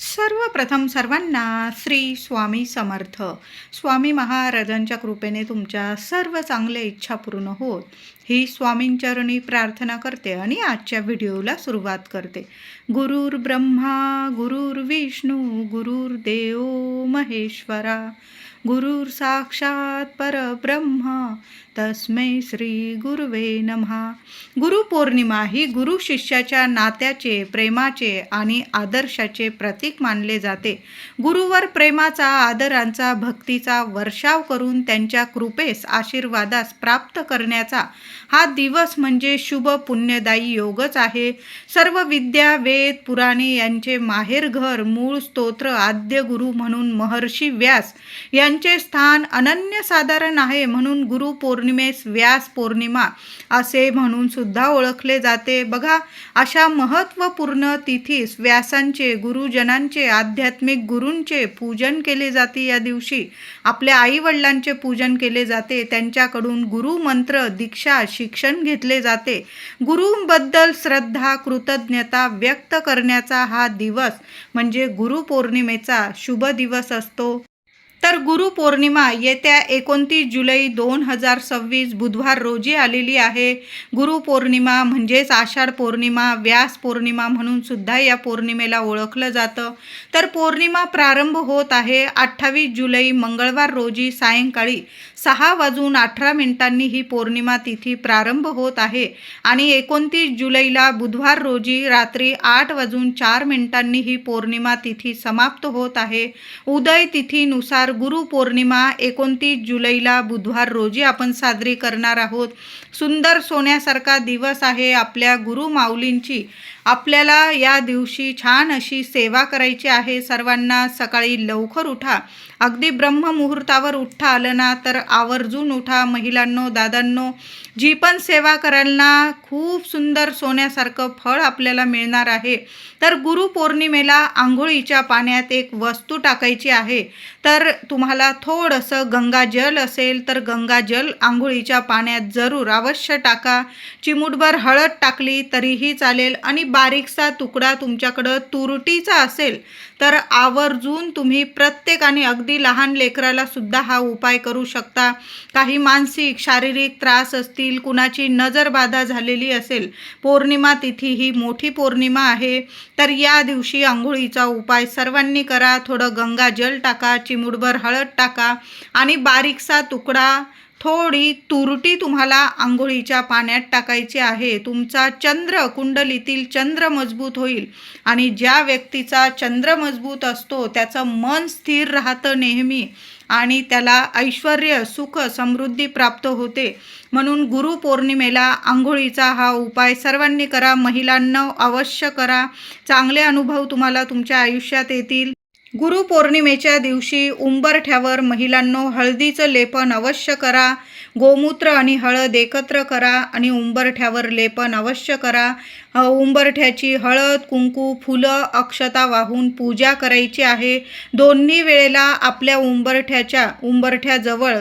सर्वप्रथम सर्वांना श्री स्वामी समर्थ. स्वामी महाराजांच्या कृपेने तुमच्या सर्व चांगल्या इच्छा पूर्ण होत ही स्वामींचरणी प्रार्थना करते आणि आजच्या व्हिडिओला सुरुवात करते. गुरुर ब्रह्मा गुरुर विष्णू गुरुर्देव महेश्वरा गुरुर साक्षात परब्रह्म तस्मै श्री गुरुवे नमः. गुरुपौर्णिमा ही गुरु शिष्याच्या नात्याचे, प्रेमाचे आणि आदर्शाचे प्रतीक मानले जाते. गुरुवर प्रेमाचा, आदरांचा, भक्तीचा वर्षाव करून त्यांच्या कृपेस, आशीर्वादास प्राप्त करण्याचा हा दिवस म्हणजे शुभ पुण्यदायी योगच आहे. सर्व विद्या, वेद, पुराणे यांचे माहेरघर, मूळ स्तोत्र, आद्य गुरु म्हणून महर्षी व्यास यांचे स्थान अनन्यसाधारण आहे. म्हणून गुरुपौर्णिमेस व्यास पौर्णिमा असे म्हणून सुद्धा ओळखले जाते. बघा, अशा महत्त्वपूर्ण तिथीस व्यासांचे, गुरुजनांचे, आध्यात्मिक गुरूंचे पूजन केले जाते. या दिवशी आपल्या आईवडिलांचे पूजन केले जाते. त्यांच्याकडून गुरुमंत्र, दीक्षा, शिक्षण घेतले जाते. गुरूंबद्दल श्रद्धा, कृतज्ञता व्यक्त करण्याचा हा दिवस म्हणजे गुरुपौर्णिमेचा शुभ दिवस असतो. तर गुरुपौर्णिमा येत्या 29 जुलै 2026 बुधवार रोजी आलेली आहे. गुरुपौर्णिमा म्हणजेच आषाढ पौर्णिमा, व्यास पौर्णिमा म्हणून सुद्धा या पौर्णिमेला ओळखलं जातं. तर पौर्णिमा प्रारंभ होत आहे 28 जुलै मंगळवार रोजी सायंकाळी 6:18 ही पौर्णिमा तिथी प्रारंभ होत आहे आणि 29 जुलैला बुधवार रोजी रात्री 8:04 ही पौर्णिमा तिथी समाप्त होत आहे. उदय तिथीनुसार गुरुपौर्णिमा 29 जुलैला बुधवार रोजी आपण साजरी करणार आहोत. सुंदर सोन्यासारखा दिवस आहे आपल्या गुरु माऊलींची. आपल्याला या दिवशी छान अशी सेवा करायची आहे. सर्वांना सकाळी लवकर उठा. अगदी ब्रह्ममुहूर्तावर उठता आलं ना तर आवर्जून उठा. महिलांनो, दादांनो, जी पण सेवा कराल ना, खूप सुंदर सोन्यासारखं फळ आपल्याला मिळणार आहे. तर गुरुपौर्णिमेला आंघोळीच्या पाण्यात एक वस्तू टाकायची आहे. तर तुम्हाला थोडंसं गंगाजल असेल तर गंगाजल आंघोळीच्या पाण्यात जरूर अवश्य टाका. चिमूटभर हळद टाकली तरीही चालेल आणि बारीकसा तुकडा तुमच्याकडं तुरटीचा असेल तर आवर्जून तुम्ही प्रत्येकाने, अगदी लहान लेकराला सुद्धा हा उपाय करू शकता. काही मानसिक, शारीरिक त्रास असतील, कुणाची नजरबाधा झालेली असेल, पौर्णिमा तिथी ही मोठी पौर्णिमा आहे, तर या दिवशी आंघोळीचा उपाय सर्वांनी करा. थोडं गंगाजल टाका, चिमूटभर हळद टाका आणि बारीकसा तुकडा, थोडी तुरटी तुम्हाला आंघोळीच्या पाण्यात टाकायची आहे. तुमचा चंद्र, कुंडलीतील चंद्र मजबूत होईल आणि ज्या व्यक्तीचा चंद्र मजबूत असतो त्याचं मन स्थिर राहतं नेहमी आणि त्याला ऐश्वर्य, सुख, समृद्धी प्राप्त होते. म्हणून गुरुपौर्णिमेला आंघोळीचा हा उपाय सर्वांनी करा. महिलांना अवश्य करा. चांगले अनुभव तुम्हाला तुमच्या आयुष्यात येतील. गुरुपौर्णिमेच्या दिवशी उंबरठ्यावर महिलांनो हळदीचं लेपन अवश्य करा. गोमूत्र आणि हळद एकत्र करा आणि उंबरठ्यावर लेपन अवश्य करा. उंबरठ्याची हळद, कुंकू, फुलं, अक्षता वाहून पूजा करायची आहे. दोन्ही वेळेला आपल्या उंबरठ्याजवळ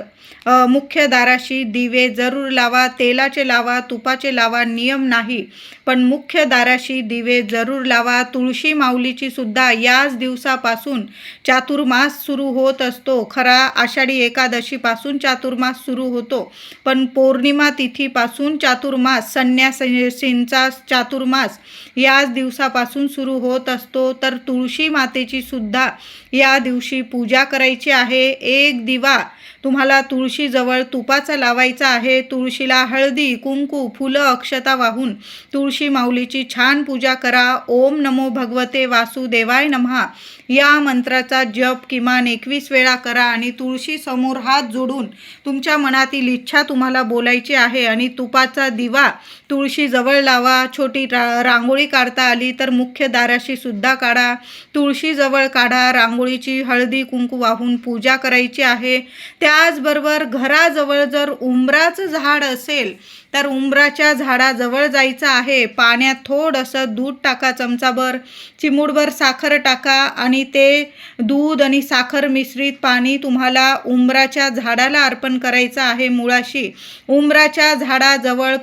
मुख्य दाराशी दिवे जरूर लावा. तेलाचे लावा, तुपाचे लावा, नियम नाही, पण मुख्य दाराशी दिवे जरूर लावा. तुळशी माऊलीची सुद्धा याच दिवसापासून चातुर्मास सुरू होत असतो. खरा आषाढी एकादशीपासून चातुर्मास सुरू होतो, पण पौर्णिमा तिथीपासून चातुर्मास, संन्यासींचा चातुर्मास याच दिवसापासून सुरू होत असतो. तर तुळशी मातेची सुद्धा या दिवशी पूजा करायची आहे. एक दिवा तुम्हाला तुळशीजवळ तुपाचा लावायचा आहे. तुळशीला हळदी, कुंकू, फुलं, अक्षता वाहून तुळशी माऊलीची छान पूजा करा. ओम नमो भगवते वासुदेवाय नमः या मंत्राचा जप किमान 21 वेळा करा आणि तुळशी समोर हात जोडून तुमच्या मनातील इच्छा तुम्हाला बोलायची आहे आणि तुपाचा दिवा तुळशीजवळ लावा. छोटी रांगोळी काढता आली तर मुख्य दाराशी सुद्धा काढा. तुळशीजवळ काढा. रांगोळीची हळदी, कुंकू वाहून पूजा करायची आहे. त्याचबरोबर घराजवळ जर उंबराचं झाड असेल तर उंबराच्या झाडाजवळ जायचं आहे. पाण्यात थोडंसं दूध टाका, चमचाभर, चिमूटभर साखर टाका आणि ते दूध आणि साखर मिश्रित पाणी तुम्हाला उंबराच्या झाडाला अर्पण करायचं आहे. मुळाशी उंबराच्या झाडाजवळ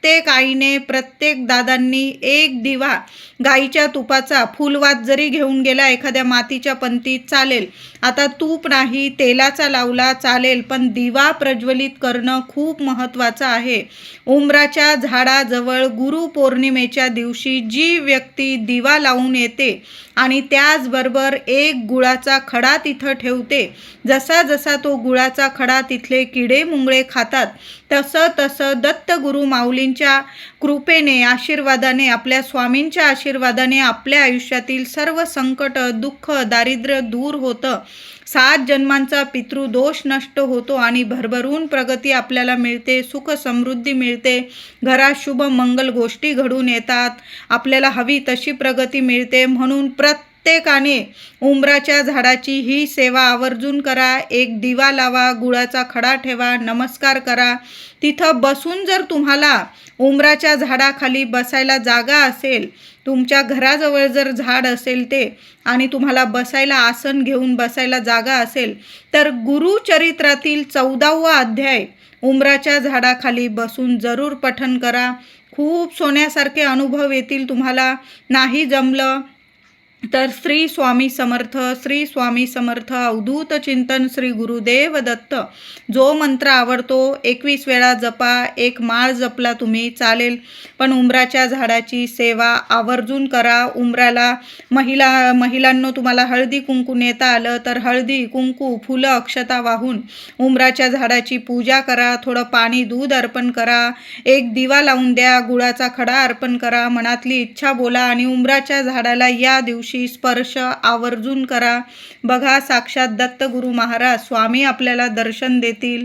प्रत्येक आईने, प्रत्येक दादांनी एक दिवा गाईच्या तुपाचा फुलवात जरी घेऊन गेला एखाद्या मातीच्या पंतीत चालेल. आता तूप नाही, तेलाचा लावला चालेल, पण दिवा प्रज्वलित करणं खूप महत्त्वाचं आहे. उंबराच्या झाडाजवळ गुरुपौर्णिमेच्या दिवशी जी व्यक्ती दिवा लावून येते आणि त्याचबरोबर एक गुळाचा खडा तिथं ठेवते, जसा जसा तो गुळाचा खडा तिथले किडे मुंगळे खातात, तसं तसं दत्तगुरु माऊलींच्या कृपेने, आशीर्वादाने, आपल्या स्वामींच्या आशीर्वादाने आपल्या आयुष्यातील सर्व संकट, दुःख, दारिद्र्य दूर होतं. 7 जन्मांचा पितृदोष नष्ट होतो आणि भरभरून प्रगती आपल्याला मिळते, सुख समृद्धी मिळते, घरात शुभ मंगल गोष्टी घडून येतात, आपल्याला हवी तशी प्रगती मिळते. म्हणून प्रत्येकाने उंबराच्या झाडाची ही सेवा आवर्जून करा. एक दिवा लावा, गुळाचा खडा ठेवा, नमस्कार करा. तिथं बसून जर तुम्हाला उंबराच्या झाडाखाली बसायला जागा असेल, तुमच्या घराजवळ जर झाड असेल ते, आणि तुम्हाला बसायला आसन घेऊन बसायला जागा असेल, तर गुरुचरित्रातील 14वा अध्याय उंबराच्या झाडाखाली बसून जरूर पठण करा. खूप सोन्यासारखे अनुभव येतील तुम्हाला. नाही जमलं तर श्री स्वामी समर्थ, श्री स्वामी समर्थ, अवधूत चिंतन श्री गुरुदेव दत्त, जो मंत्र आवडतो 21 वेळा जपा. एक माळ जपला तुम्ही चालेल, पण उंबराच्या झाडाची सेवा आवर्जून करा. उंबराला महिलांनो तुम्हाला हळदी कुंकू नेता आलं तर हळदी कुंकू, फुलं, अक्षता वाहून उंबराच्या झाडाची पूजा करा. थोडं पाणी दूध अर्पण करा, एक दिवा लावून द्या, गुळाचा खडा अर्पण करा, मनातली इच्छा बोला आणि उंबराच्या झाडाला या दिवशी स्पर्श आवर्जून करा. बघा, साक्षात दत्तगुरु महाराज स्वामी आपल्याला दर्शन देतील.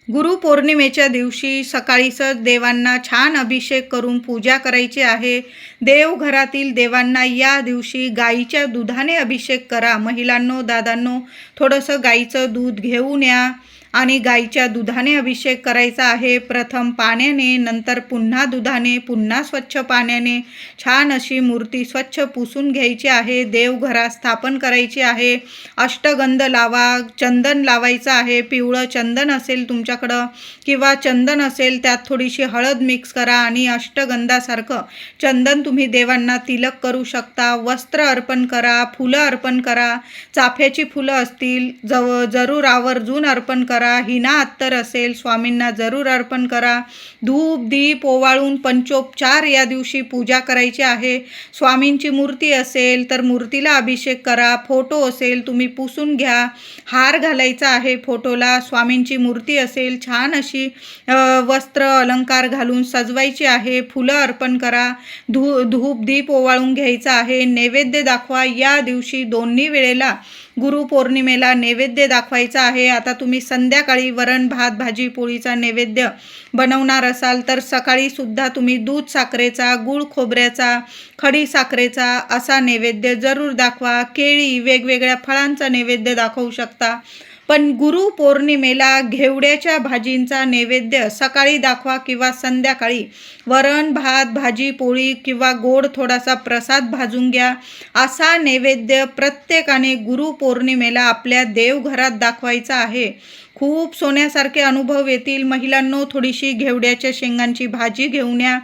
गुरुपौर्णिमेच्या दिवशी सकाळीच देवांना छान अभिषेक करून पूजा करायची आहे. देवघरातील देवांना या दिवशी गाईच्या दुधाने अभिषेक करा. महिलांनो, दादांनो, थोडंसं गाईचं दूध घेऊन या आणि गाईच्या दुधाने अभिषेक करायचा आहे. प्रथम पाण्याने, नंतर पुन्हा दुधाने, पुन्हा स्वच्छ पाण्याने छान अशी मूर्ती स्वच्छ पुसून घ्यायची आहे. देवघरात स्थापन करायची आहे. अष्टगंध लावा, चंदन लावायचं आहे. पिवळं चंदन असेल तुमच्याकडं किंवा चंदन असेल त्यात थोडीशी हळद मिक्स करा आणि अष्टगंधासारखं चंदन तुम्ही देवांना तिलक करू शकता. वस्त्र अर्पण करा, फुलं अर्पण करा. चाफ्याची फुलं असतील जरूर आवर्जून अर्पण करा. हिना अत्तर असेल स्वामींना जरूर अर्पण करा. धूप दीप ओवाळून पंचोपचार या दिवशी पूजा करायची आहे. स्वामींची मूर्ती असेल तर मूर्तीला अभिषेक करा. फोटो असेल तुम्ही पुसून घ्या. हार घालायचा आहे फोटोला. स्वामींची मूर्ती असेल छान अशी वस्त्र अलंकार घालून सजवायची आहे. फुलं अर्पण करा. धूप दीप ओवाळून घ्यायचा आहे. नैवेद्य दाखवा. या दिवशी दोन्ही वेळेला गुरुपौर्णिमेला नैवेद्य दाखवायचा आहे. आता तुम्ही संध्याकाळी वरण भात भाजी पोळीचा नैवेद्य बनवणार असाल तर सकाळी सुद्धा तुम्ही दूध साखरेचा, गूळ खोबऱ्याचा, खडी साखरेचा असा नैवेद्य जरूर दाखवा. केळी, वेगवेगळ्या फळांचा नैवेद्य दाखवू शकता. पण गुरुपौर्णिमेला घेवड्याच्या भाजींचा नैवेद्य सकाळी दाखवा किंवा संध्याकाळी. वरण भात भाजी पोळी किंवा गोड थोडासा प्रसाद भाजून घ्या. असा नैवेद्य प्रत्येकाने गुरुपौर्णिमेला आपल्या देवघरात दाखवायचा आहे. खूप सोन्यासारखे अनुभव येतील. महिलांनो, थोडीशी घेवड्याच्या शेंगांची भाजी घेऊन या.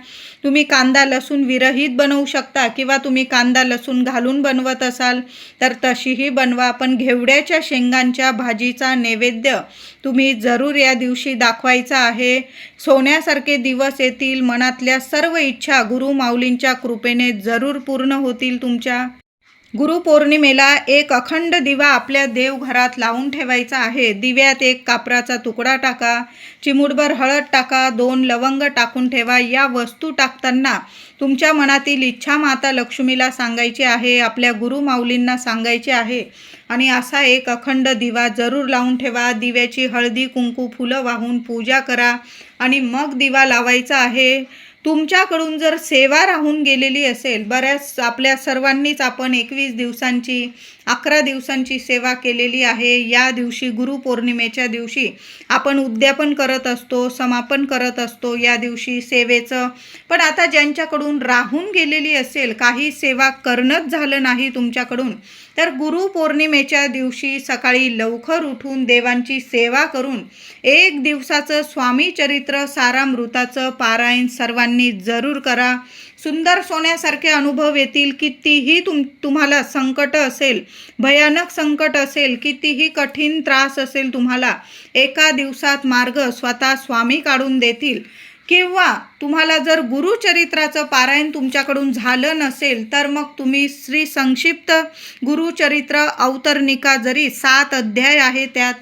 तुम्ही कांदा लसूण विरहित बनवू शकता किंवा तुम्ही कांदा लसूण घालून बनवत असाल तर तशीही बनवा. पण घेवड्याच्या शेंगांच्या भाजीचा नैवेद्य तुम्ही जरूर या दिवशी दाखवायचा आहे. सोन्यासारखे दिवस येतील. मनातल्या सर्व इच्छा गुरु माऊलींच्या कृपेने जरूर पूर्ण होतील तुमच्या. गुरुपौर्णिमेला एक अखंड दिवा आपल्या देवघरात लावून ठेवायचा आहे. दिव्यात एक कापराचा तुकडा टाका, चिमूटभर हळद टाका, 2 लवंग टाकून ठेवा. या वस्तू टाकताना तुमच्या मनातील इच्छा माता लक्ष्मीला सांगायची आहे, आपल्या गुरु माऊलींना सांगायचे आहे आणि असा एक अखंड दिवा जरूर लावून ठेवा. दिव्याची हळदी कुंकू फुलं वाहून पूजा करा आणि मग दिवा लावायचा आहे. तुमच्याकडून जर सेवा राहून गेलेली असेल, बऱ्याच आपल्या सर्वांनीच आपण 21 दिवसांची 11 दिवसांची सेवा केलेली आहे. या दिवशी गुरुपौर्णिमेच्या दिवशी आपण उद्यापन करत असतो, समापन करत असतो या दिवशी सेवेचं. पण आता ज्यांच्याकडून राहून गेलेली असेल, काही सेवा करणंच झालं नाही तुमच्याकडून, तर गुरुपौर्णिमेच्या दिवशी सकाळी लवकर उठून देवांची सेवा करून 1 दिवसाचं स्वामी चरित्र सारामृताचं पारायण सर्वांनी सर्वांनी जरूर करा. सुंदर सोन्यासारखे अनुभव येतील. कितीही तुम्हाला संकट असेल, भयानक संकट असेल, कितीही कठीण त्रास असेल तुम्हाला, एका दिवसात मार्ग स्वतः स्वामी काढून देतील. किंवा तुम्हाला जर गुरुचरित्राचं पारायण तुमच्याकडून झालं नसेल तर मग तुम्ही श्री संक्षिप्त गुरुचरित्र अवतरणिका जरी 7 अध्याय आहे त्यात,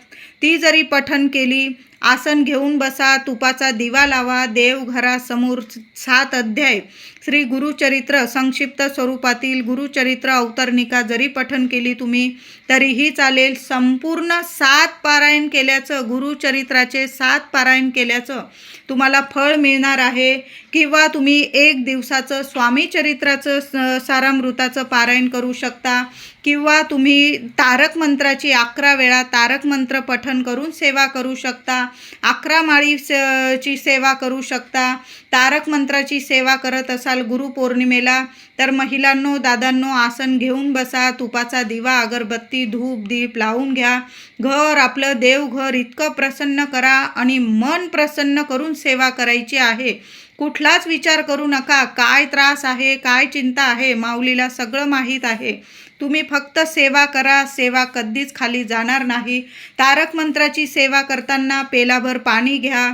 ती जरी पठन केली, आसन घेऊन बसा, तुपाचा दिवा लावा, देवघरासमोर 7 अध्याय श्री गुरुचरित्र संक्षिप्त स्वरूपातील गुरुचरित्र अवतरणिका जरी पठन केली तुम्ही तरीही चालेल. संपूर्ण 7 पारायण केल्याचं, गुरुचरित्राचे 7 पारायण केल्याचं तुम्हाला फळ मिळणार आहे. किंवा तुम्ही 1 दिवसाचं स्वामी चरित्राचं सारामृताचं पारायण करू शकता. किंवा तुम्ही तारक मंत्राची 11 वेळा तारक मंत्र पठन करून सेवा करू शकता. 11 माळीची सेवा करू शकता. तारक मंत्राची सेवा करत असाल गुरुपौर्णिमेला तर महिलांनो, दादांनो, आसन घेऊन बसा, तुपाचा दिवा, अगरबत्ती, धूप, दीप लावून घ्या. घर आपलं देवघर इतकं प्रसन्न करा आणि मन प्रसन्न करून सेवा करायची आहे. कुठलाच विचार करू नका, काय त्रास आहे, काय चिंता आहे, माऊलीला सगळं माहीत आहे. तुम्ही फक्त सेवा करा, सेवा कधीच खाली जाणार नाही. तारक मंत्राची सेवा करताना पेलाभर पाणी घ्या,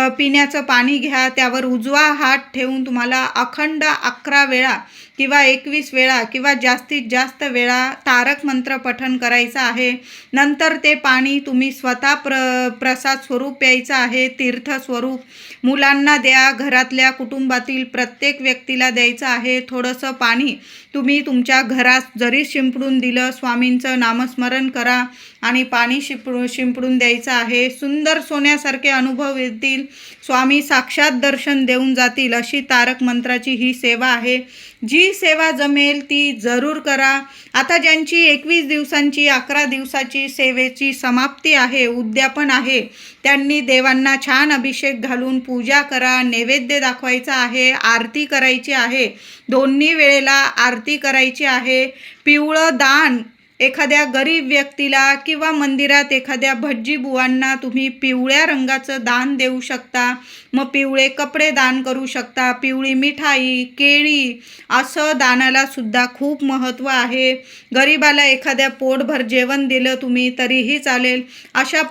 पिण्याचं पाणी घ्या, त्यावर उजवा हात ठेवून तुम्हाला अखंड 11 वेळा किंवा 21 वेळा किंवा जास्तीत जास्त वेळा तारक मंत्र पठन करायचं आहे. नंतर ते पाणी तुम्ही स्वतः प्रसाद स्वरूप प्यायचं आहे, तीर्थ स्वरूप. मुलांना द्या, घरातल्या कुटुंबातील प्रत्येक व्यक्तीला द्यायचं आहे. थोडंसं पाणी तुम्ही तुमच्या घरात जरी शिंपडून दिलं, स्वामींचं नामस्मरण करा आणि पाणी शिंपडून द्यायचं आहे. सुंदर सोन्यासारखे अनुभव येतील. स्वामी साक्षात दर्शन देऊन जातील अशी तारक मंत्राची ही सेवा आहे. जी सेवा जमेल ती जरूर करा. आता ज्यांची 21 दिवसांची 11 दिवसाची सेवेची समाप्ती आहे, उद्यापन आहे, त्यांनी देवांना छान अभिषेक घालून पूजा करा, नैवेद्य दाखवायचा आहे, आरती करायची आहे, दोन्ही वेळेला आरती करायची आहे. पिवळं दान एखाद्या गरीब व्यक्तीला किंवा मंदिरात एखाद्या भज्जी बुवांना तुम्ही पिवळ्या रंगाचं दान देऊ शकता. मग पिवळे कपडे दान करू शकता, पिवळी मिठाई, केळी, असं दानाला सुद्धा खूप महत्त्व आहे. गरीबाला एखाद्या पोटभर जेवण दिलं तुम्ही तरीही चालेल. अशा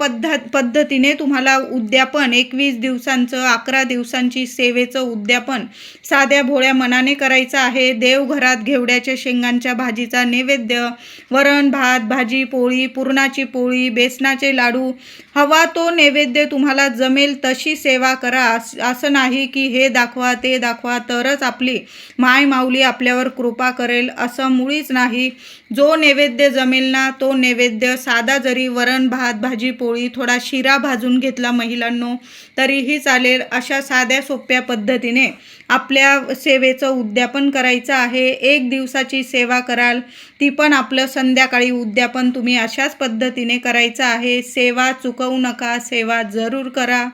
पद्धतीने तुम्हाला उद्यापन 21 दिवसांचं 11 दिवसांची सेवेचं उद्यापन साध्या भोळ्या मनाने करायचं आहे. देवघरात घेवड्याच्या शेंगांच्या भाजीचा नैवेद्य, वरण भात, भाजी पोळी, पुरणाची पोळी, बेसनाचे लाडू, हवा तो नैवेद्य तुम्हाला जमेल तशी सेवा करा. असं नाही की हे दाखवा ते दाखवा तरच आपली माय माऊली आपल्यावर कृपा करेल, असं मुळीच नाही. जो नैवेद्य जमेल ना तो नैवेद्य, साधा जरी वरण भात, भाजी पोळी, थोडा शिरा भाजून घेतला महिलांनो तरीही चालेल. अशा साध्या सोप्या पद्धतीने आपल्या सेवेचं उद्यापन करायचं आहे. 1 दिवसाची सेवा कराल ती पण आपलं संध्याकाळी उद्यापन तुम्ही अशाच पद्धतीने करायचं आहे. सेवा चुकवू नका, सेवा जरूर करा.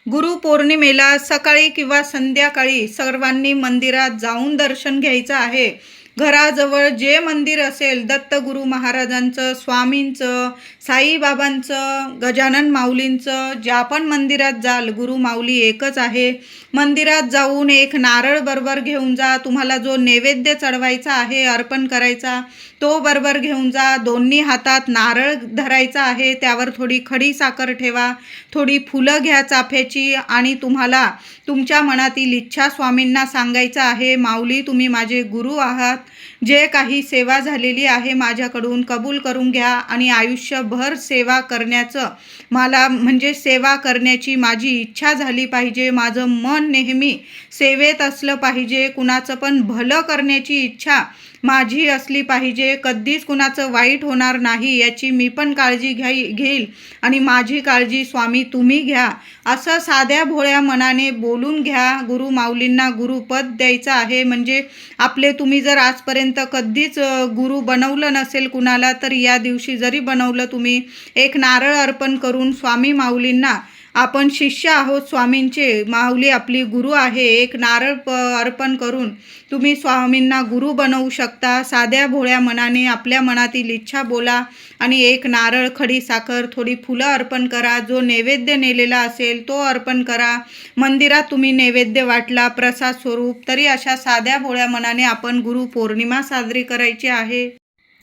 गुरुपौर्णिमेला सकाळी किंवा संध्याकाळी सर्वांनी मंदिरात जाऊन दर्शन घ्यायचं आहे. घराजवळ जे मंदिर असेल, दत्तगुरू महाराजांचं, स्वामींचं, साईबाबांचं, गजानन माऊलींचं, ज्या पण मंदिरात जाल, गुरु माऊली एकच आहे. मंदिरात जाऊन एक नारळ बरोबर घेऊन जा. तुम्हाला जो नैवेद्य चढवायचा आहे, अर्पण करायचा, तो बरोबर घेऊन जा. दोन्ही हातात नारळ धरायचा आहे, त्यावर थोडी खडी साखर ठेवा, थोडी फुलं घ्या चाफ्याची आणि तुम्हाला तुमच्या मनातील इच्छा स्वामींना सांगायचं आहे. माऊली, तुम्ही माझे गुरु आहात, जे काही सेवा झालेली आहे माझ्याकडून कबूल करून घ्या आणि आयुष्यभर सेवा करण्याचं मला म्हणजे सेवा करण्याची माझी इच्छा झाली पाहिजे. माझं मन नेहमी सेवेत असलं पाहिजे. कुणाचं पण भलं करण्याची इच्छा माझी असली पाहिजे. कधीच कुणाचं वाईट होणार नाही याची मी पण काळजी घेईल आणि माझी काळजी स्वामी तुम्ही घ्या, असं साध्या भोळ्या मनाने बोलून घ्या. गुरु माऊलींना गुरुपद द्यायचं आहे. म्हणजे आपले तुम्ही जर आजपर्यंत कधीच गुरु बनवलं नसेल कुणाला तर या दिवशी जरी बनवलं तुम्ही, एक नारळ अर्पण करून स्वामी माऊलींना आपण शिष्य आहोत स्वामींचे, माऊली आपली गुरु आहे. एक नारळ अर्पण करून तुम्ही स्वामींना गुरु बनवू शकता. साध्या भोळ्या मनाने आपल्या मनातील इच्छा बोला आणि एक नारळ, खडी साखर, थोडी फुलं अर्पण करा. जो नैवेद्य नेलेला असेल तो अर्पण करा. मंदिरात तुम्ही नैवेद्य वाटला प्रसाद स्वरूप, तरी अशा साध्या भोळ्या मनाने आपण गुरुपौर्णिमा साजरी करायची आहे.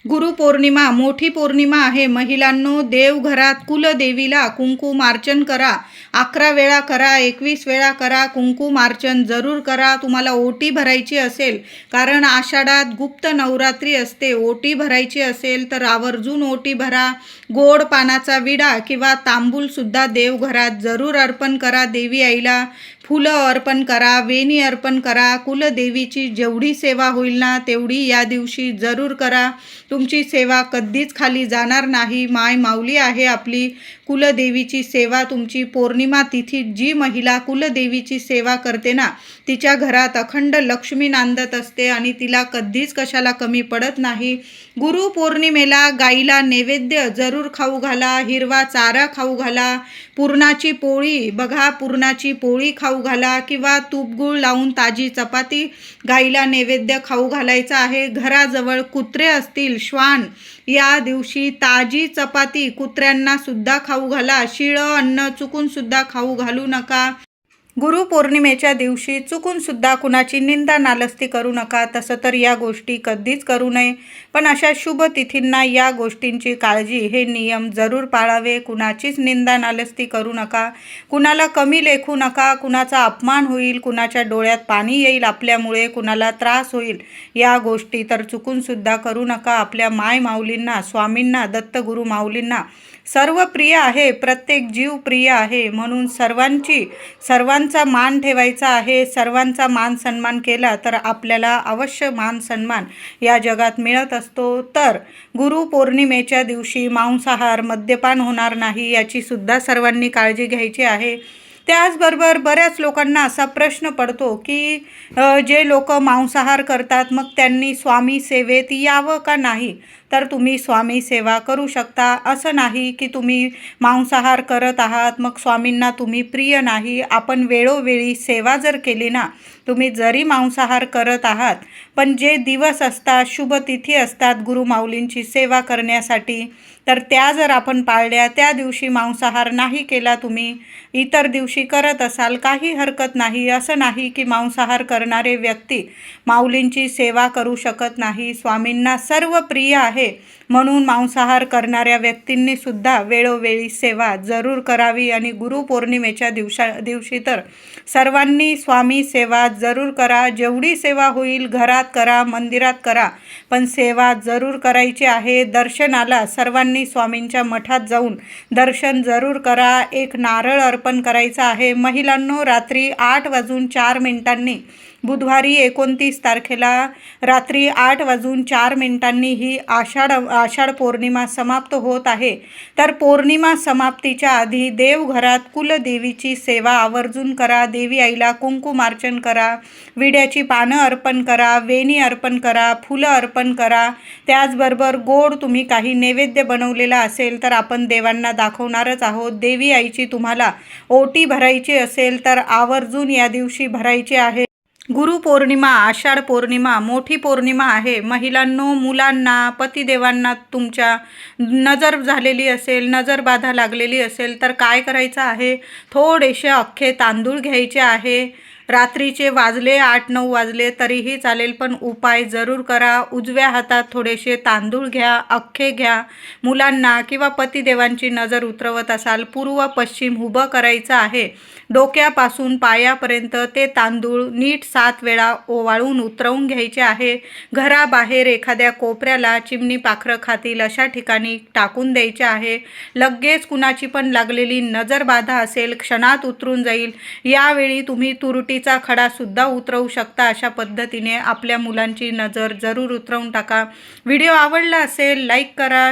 गुरुपौर्णिमा मोठी पौर्णिमा आहे. महिलांनो, देवघरात कुलदेवीला कुंकुमार्चन करा. 11 वेळा करा, 21 वेळा करा. कुंकुमार्चन जरूर करा. तुम्हाला ओटी भरायची असेल, कारण आषाढात गुप्त नवरात्री असते, ओटी भरायची असेल तर आवर्जून ओटी भरा. गोड पानाचा विडा किंवा तांबूलसुद्धा देवघरात जरूर अर्पण करा. देवी आईला फुलं अर्पण करा, वेणी अर्पण करा. कुलदेवीची जेवढी सेवा होईल ना तेवढी या दिवशी जरूर करा. तुमची सेवा कधीच खाली जाणार नाही. माय माऊली आहे आपली. कुलदेवीची सेवा तुमची पौर्णिमा तिथी जी महिला कुलदेवीची सेवा करते ना, तिच्या घरात अखंड लक्ष्मी नांदत असते आणि तिला कधीच कशाला कमी पडत नाही. गुरुपौर्णिमेला गाईला नैवेद्य जरूर खाऊ घाला. हिरवा चारा खाऊ घाला. पुरणाची पोळी, बघा, पुरणाची पोळी खाऊ घाला किंवा तूपगूळ लावून ताजी चपाती गाईला नैवेद्य खाऊ घालायचा आहे. घराजवळ कुत्रे असतील, श्वान, या दिवशी ताजी चपाती कुत्र्यांना सुद्धा खाऊ घाला. शिळं अन्न चुकून सुद्धा खाऊ घालू नका. गुरुपौर्णिमेच्या दिवशी चुकून सुद्धा कुणाची निंदा नालस्ती करू नका. तसं तर या गोष्टी कधीच करू नये, पण अशा शुभ तिथींना या गोष्टींची काळजी, हे नियम जरूर पाळावे. कुणाचीच निंदा नालस्ती करू नका. कुणाला कमी लेखू नका. कुणाचा अपमान होईल, कुणाच्या डोळ्यात पाणी येईल आपल्यामुळे, कुणाला त्रास होईल, या गोष्टी तर चुकून सुद्धा करू नका. आपल्या माय माऊलींना, स्वामींना, दत्तगुरु माऊलींना सर्व प्रिय आहे. प्रत्येक जीव प्रिय आहे. म्हणून सर्वांचा मान ठेवायचा आहे. सर्वांचा मान सन्मान केला तर आपल्याला अवश्य मान सन्मान या जगात मिळत असतो. तर गुरुपौर्णिमेच्या दिवशी मांसाहार, मद्यपान होणार नाही, याची सुद्धा सर्वांनी काळजी घ्यायची आहे. त्याचबरोबर बऱ्याच लोकांना असा प्रश्न पडतो की जे लोक मांसाहार करतात मग त्यांनी स्वामी सेवेत यावं का नाही? तर तुम्ही स्वामी सेवा करू शकता. असं नाही की तुम्ही मांसाहार करत आहात मग स्वामींना तुम्ही प्रिय नाही. आपण वेळोवेळी सेवा जर केली ना, तुम्ही जरी मांसाहार करत आहात, पण जे दिवस असतात, शुभ तिथी असतात गुरुमाऊलींची सेवा करण्यासाठी, तर त्या जर आपण पाळल्या, त्या दिवशी मांसाहार नाही केला, तुम्ही इतर दिवशी करत असाल, काही हरकत नाही. असं नाही की मांसाहार करणारे व्यक्ती माऊलींची सेवा करू शकत नाही. स्वामींना सर्व प्रिय आहे, म्हणून मांसाहार करणाऱ्या व्यक्तींनी सुद्धा वेळोवेळी सेवा जरूर करावी. आणि गुरुपौर्णिमेच्या दिवशी तर सर्वांनी स्वामी सेवा जरूर करा. जेवढी सेवा होईल घरात करा, मंदिरात करा, पण सेवा जरूर करायची आहे. दर्शनाला सर्वांनी स्वामींच्या मठात जाऊन दर्शन जरूर करा. एक नारळ अर्पण करायचा आहे. महिलांनो, रात्री 8:04 बुधवारी 29 तारखेला रात्री 8:04 ही आषाढ पौर्णिमा समाप्त होत आहे. तर पौर्णिमा समाप्तीच्या आधी देवघरात कुलदेवीची सेवा आवर्जून करा. देवी आईला कुंकुमार्चन करा. विड्याची पानं अर्पण करा. वेणी अर्पण करा. फुलं अर्पण करा. त्याचबरोबर गोड तुम्ही काही नैवेद्य बनवलेला असेल तर आपण देवांना दाखवणारच आहोत. देवी आईची तुम्हाला ओटी भरायची असेल तर आवर्जून या दिवशी भरायची आहे. गुरुपौर्णिमा, आषाढ पौर्णिमा मोठी पौर्णिमा आहे. महिलांनो, मुलांना, पतिदेवांना तुमच्या नजर झालेली असेल, नजर बाधा लागलेली असेल तर काय करायचं आहे? थोडेसे अख्खे तांदूळ घ्यायचे आहे. रात्रीचे वाजले 8-9 वाजले तरीही चालेल, पण उपाय जरूर करा. उजव्या हातात थोडेसे तांदूळ घ्या, अख्खे घ्या. मुलांना किंवा पतिदेवांची नजर उतरवत असाल, पूर्व पश्चिम उभं करायचं आहे. डोक्यापासून पायापर्यंत ते तांदूळ नीट 7 वेळा ओवाळून उतरवून घ्यायचे आहे. घराबाहेर एखाद्या कोपऱ्याला चिमणी पाखरं खातील अशा ठिकाणी टाकून द्यायचे आहे. लगेच कुणाची पण लागलेली नजर बाधा असेल, क्षणात उतरून जाईल. यावेळी तुम्ही तुरटीचा खडा सुद्धा उतरवू शकता. अशा पद्धतीने आपल्या मुलांची नजर जरूर उतरवून टाका. व्हिडिओ आवडला असेल लाईक करा.